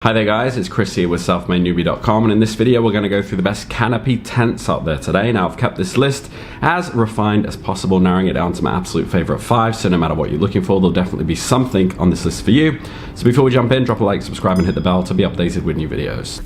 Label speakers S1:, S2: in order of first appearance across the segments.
S1: Hi there guys, it's Chris here with selfmadenewbie.com, and in this video we're going to go through the best canopy tents out there today. Now I've kept this list as refined as possible, narrowing it down to my absolute favorite 5, so no matter what you're looking for, there'll definitely be something on this list for you. So before we jump in, drop a like, subscribe and hit the bell to be updated with new videos.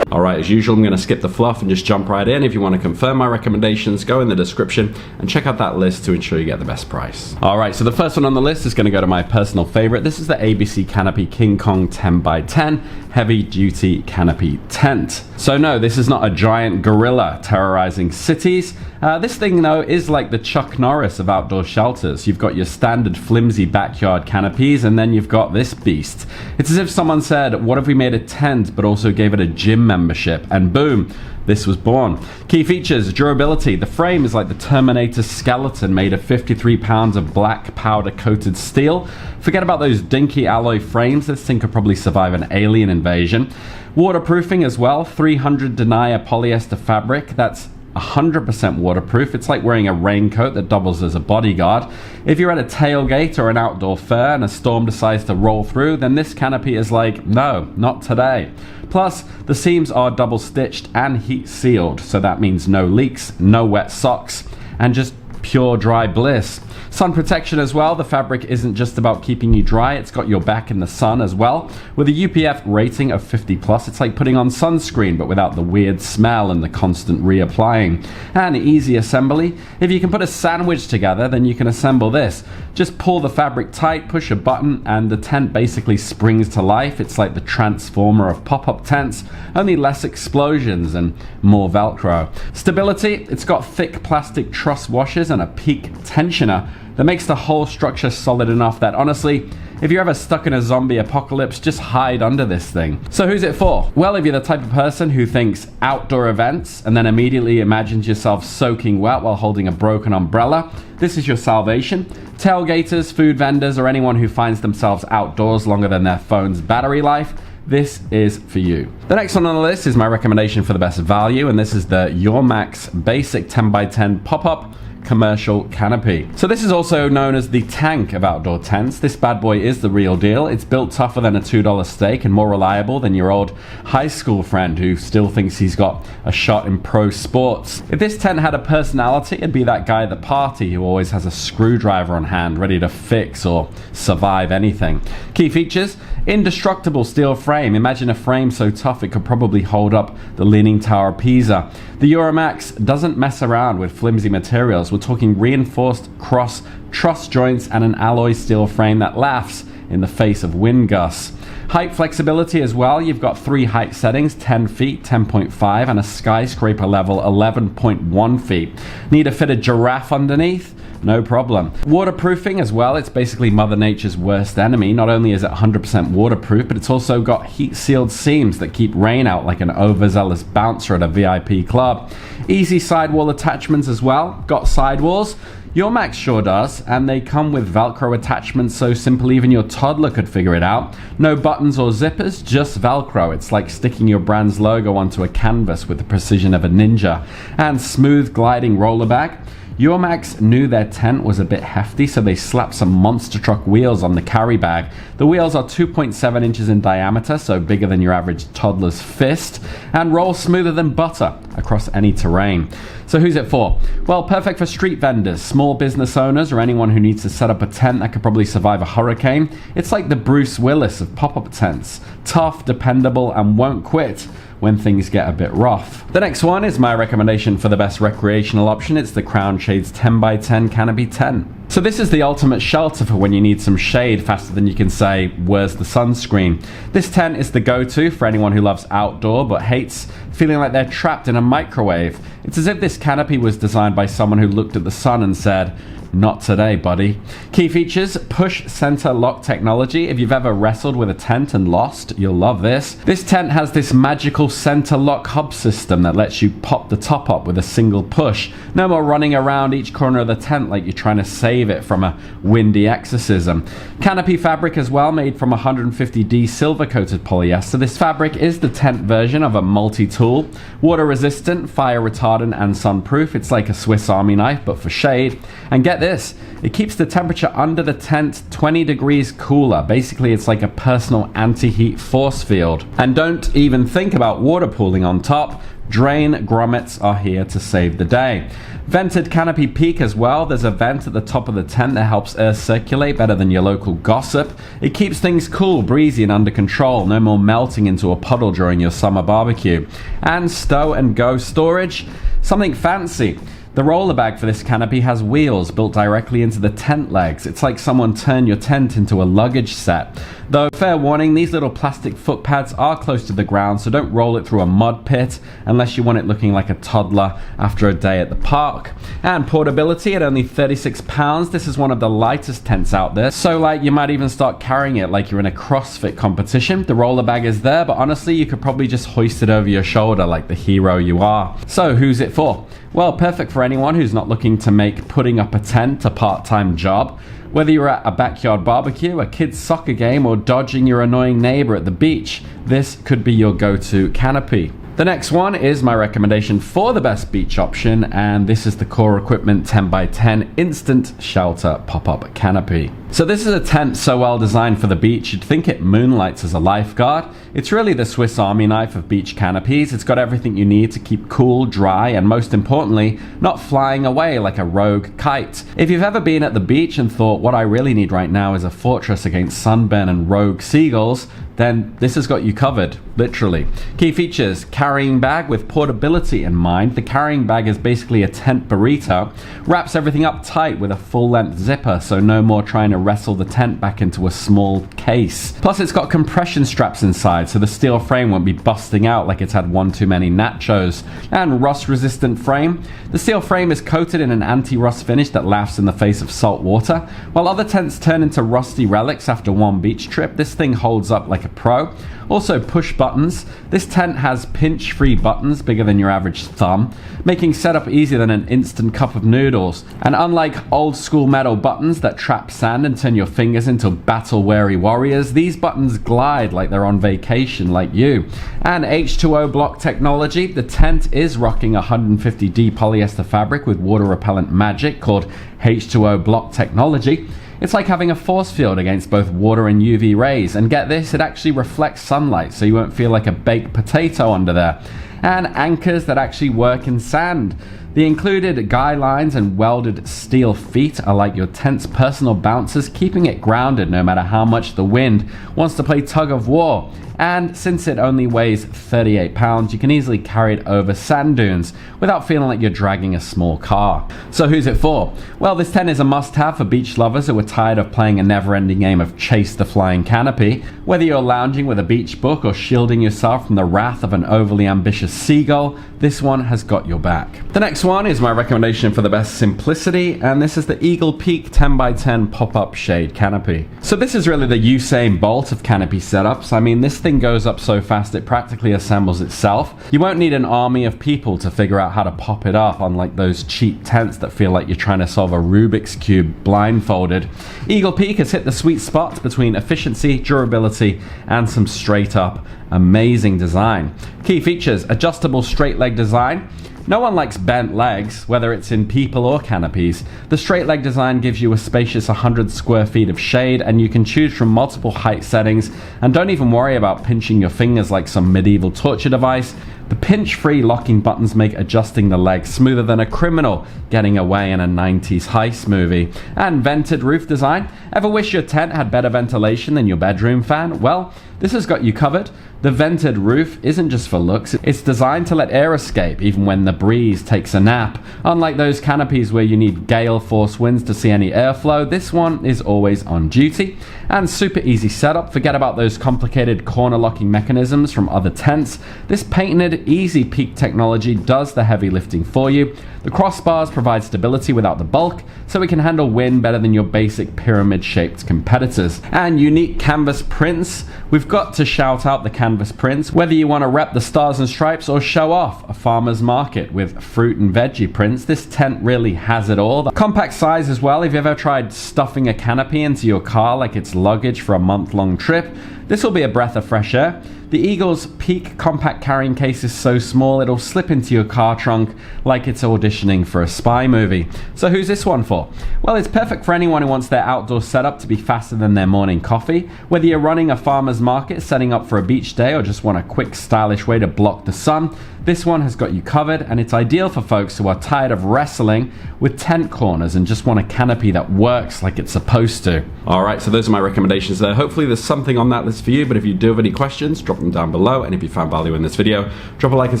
S1: Alright, as usual, I'm going to skip the fluff and just jump right in. If you want to confirm my recommendations, go in the description and check out that list to ensure you get the best price. Alright, so the first one on the list is going to go to my personal favorite. This is the ABC Canopy King Kong 10x10 Heavy Duty Canopy Tent. So no, this is not a giant gorilla terrorizing cities. This thing though is like the Chuck Norris of outdoor shelters. You've got your standard flimsy backyard canopies, and then you've got this beast. It's as if someone said, what if we made a tent but also gave it a gym membership, and boom, this was born. Key features: durability. The frame is like the Terminator skeleton made of 53 pounds of black powder coated steel. Forget about those dinky alloy frames, this thing could probably survive an alien invasion. Waterproofing as well, 300 denier polyester fabric, that's 100% waterproof. It's like wearing a raincoat that doubles as a bodyguard. If you're at a tailgate or an outdoor fair and a storm decides to roll through, then this canopy is like, no, not today. Plus, the seams are double stitched and heat sealed, so that means no leaks, no wet socks, and just pure dry bliss. Sun protection as well. The fabric isn't just about keeping you dry, it's got your back in the sun as well. With a UPF rating of 50+, it's like putting on sunscreen but without the weird smell and the constant reapplying. And easy assembly. If you can put a sandwich together, then you can assemble this. Just pull the fabric tight, push a button, and the tent basically springs to life. It's like the transformer of pop-up tents, only less explosions and more Velcro. Stability: it's got thick plastic truss washers and a peak tensioner that makes the whole structure solid enough that honestly, if you're ever stuck in a zombie apocalypse, just hide under this thing. So who's it for? Well, if you're the type of person who thinks outdoor events and then immediately imagines yourself soaking wet while holding a broken umbrella, this is your salvation. Tailgaters, food vendors, or anyone who finds themselves outdoors longer than their phone's battery life, this is for you. The next one on the list is my recommendation for the best value, and this is the Your Max Basic 10x10 Pop-Up Commercial Canopy. So this is also known as the tank of outdoor tents. This bad boy is the real deal. It's built tougher than a $2 steak and more reliable than your old high school friend who still thinks he's got a shot in pro sports. If this tent had a personality, it'd be that guy at the party who always has a screwdriver on hand ready to fix or survive anything. Key features: indestructible steel frame. Imagine a frame so tough it could probably hold up the Leaning Tower of Pisa. The Euromax doesn't mess around with flimsy materials. We're talking reinforced cross truss joints and an alloy steel frame that laughs in the face of wind gusts. Height flexibility as well. You've got 3 height settings: 10 feet, 10.5, and a skyscraper level 11.1 feet. Need to fit a giraffe underneath? No problem. Waterproofing as well. It's basically Mother Nature's worst enemy. Not only is it 100% waterproof, but it's also got heat sealed seams that keep rain out like an overzealous bouncer at a VIP club. Easy sidewall attachments as well. Got sidewalls? Your Max sure does, and they come with Velcro attachments so simple even your toddler could figure it out. No buttons or zippers, just Velcro. It's like sticking your brand's logo onto a canvas with the precision of a ninja. And smooth gliding roller bag. Your Max knew their tent was a bit hefty, so they slapped some monster truck wheels on the carry bag. The wheels are 2.7 inches in diameter, so bigger than your average toddler's fist, and roll smoother than butter across any terrain. So who's it for? Well, perfect for street vendors, small business owners, or anyone who needs to set up a tent that could probably survive a hurricane. It's like the Bruce Willis of pop-up tents. Tough, dependable, and won't quit when things get a bit rough. The next one is my recommendation for the best recreational option. It's the Crown Shades 10x10 Canopy Tent. So this is the ultimate shelter for when you need some shade faster than you can say, where's the sunscreen? This tent is the go-to for anyone who loves outdoor but hates feeling like they're trapped in a microwave. It's as if this canopy was designed by someone who looked at the sun and said, not today, buddy. Key features: push center lock technology. If you've ever wrestled with a tent and lost, you'll love this. This tent has this magical center lock hub system that lets you pop the top up with a single push. No more running around each corner of the tent like you're trying to save it from a windy exorcism. Canopy fabric as well, made from 150D silver coated polyester. This fabric is the tent version of a multi-tool. Water resistant, fire retardant, and sunproof. It's like a Swiss Army knife but for shade. And get this, it keeps the temperature under the tent 20 degrees cooler. Basically, it's like a personal anti-heat force field. And don't even think about water pooling on top. Drain grommets are here to save the day. Vented canopy peak as well. There's a vent at the top of the tent that helps air circulate better than your local gossip. It keeps things cool, breezy, and under control. No more melting into a puddle during your summer barbecue. And stow and go storage, something fancy. The roller bag for this canopy has wheels built directly into the tent legs. It's like someone turned your tent into a luggage set. Though, fair warning, these little plastic foot pads are close to the ground, so don't roll it through a mud pit unless you want it looking like a toddler after a day at the park. And portability at only 36 pounds. This is one of the lightest tents out there, so light you might even start carrying it like you're in a CrossFit competition. The roller bag is there, but honestly, you could probably just hoist it over your shoulder like the hero you are. So, who's it for? Well, perfect for anyone who's not looking to make putting up a tent a part-time job. Whether you're at a backyard barbecue, a kid's soccer game, or dodging your annoying neighbor at the beach, this could be your go-to canopy. The next one is my recommendation for the best beach option, and this is the Core Equipment 10x10 Instant Shelter Pop-Up Canopy. So this is a tent so well designed for the beach, you'd think it moonlights as a lifeguard. It's really the Swiss Army knife of beach canopies. It's got everything you need to keep cool, dry, and most importantly, not flying away like a rogue kite. If you've ever been at the beach and thought, what I really need right now is a fortress against sunburn and rogue seagulls, then this has got you covered, literally. Key features: carrying bag with portability in mind. The carrying bag is basically a tent burrito. Wraps everything up tight with a full-length zipper, so no more trying to wrestle the tent back into a small case. Plus, it's got compression straps inside, so the steel frame won't be busting out like it's had one too many nachos. And rust-resistant frame. The steel frame is coated in an anti-rust finish that laughs in the face of salt water. While other tents turn into rusty relics after one beach trip, this thing holds up like a pro. Also, push buttons. This tent has pinch-free buttons bigger than your average thumb, making setup easier than an instant cup of noodles. And unlike old-school metal buttons that trap sand and turn your fingers into battle-weary warriors, these buttons glide like they're on vacation like you. And H2O block technology. The tent is rocking 150D polyester fabric with water-repellent magic called H2O block technology. It's like having a force field against both water and UV rays, and get this, it actually reflects sunlight so you won't feel like a baked potato under there. And anchors that actually work in sand. The included guy lines and welded steel feet are like your tent's personal bouncers, keeping it grounded no matter how much the wind wants to play tug of war. And since it only weighs 38 pounds, you can easily carry it over sand dunes without feeling like you're dragging a small car. So who's it for? Well, this tent is a must-have for beach lovers who are tired of playing a never-ending game of chase the flying canopy. Whether you're lounging with a beach book or shielding yourself from the wrath of an overly ambitious seagull, this one has got your back. The next one is my recommendation for the best simplicity, and this is the Eagle Peak 10x10 pop-up shade canopy. So this is really the Usain Bolt of canopy setups. I mean, this thing goes up so fast it practically assembles itself. You won't need an army of people to figure out how to pop it up, unlike those cheap tents that feel like you're trying to solve a Rubik's Cube blindfolded. Eagle Peak has hit the sweet spot between efficiency, durability, and some straight up amazing design. Key features: adjustable straight leg design. No one likes bent legs, whether it's in people or canopies. The straight leg design gives you a spacious 100 square feet of shade, and you can choose from multiple height settings, and don't even worry about pinching your fingers like some medieval torture device. The pinch-free locking buttons make adjusting the legs smoother than a criminal getting away in a 90s heist movie. And vented roof design. Ever wish your tent had better ventilation than your bedroom fan? Well, this has got you covered. The vented roof isn't just for looks, it's designed to let air escape even when the breeze takes a nap. Unlike those canopies where you need gale force winds to see any airflow, this one is always on duty. And super easy setup. Forget about those complicated corner locking mechanisms from other tents. This patented easy peak technology does the heavy lifting for you. The crossbars provide stability without the bulk, so it can handle wind better than your basic pyramid-shaped competitors. And unique canvas prints. We've got to shout out the canvas prints. Whether you want to rep the stars and stripes or show off a farmer's market with fruit and veggie prints, this tent really has it all. The compact size as well. If you've ever tried stuffing a canopy into your car like it's luggage for a month-long trip, this will be a breath of fresh air. The Eagle's Peak compact carrying case is so small it'll slip into your car trunk like it's auditioning for a spy movie. So who's this one for? Well, it's perfect for anyone who wants their outdoor setup to be faster than their morning coffee. Whether you're running a farmer's market, setting up for a beach day, or just want a quick, stylish way to block the sun, this one has got you covered, and it's ideal for folks who are tired of wrestling with tent corners and just want a canopy that works like it's supposed to. Alright, so those are my recommendations there. Hopefully there's something on that list for you, but if you do have any questions, drop them down below, and if you found value in this video, drop a like and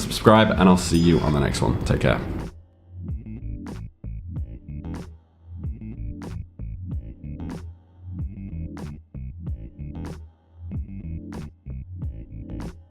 S1: subscribe, and I'll see you on the next one. Take care.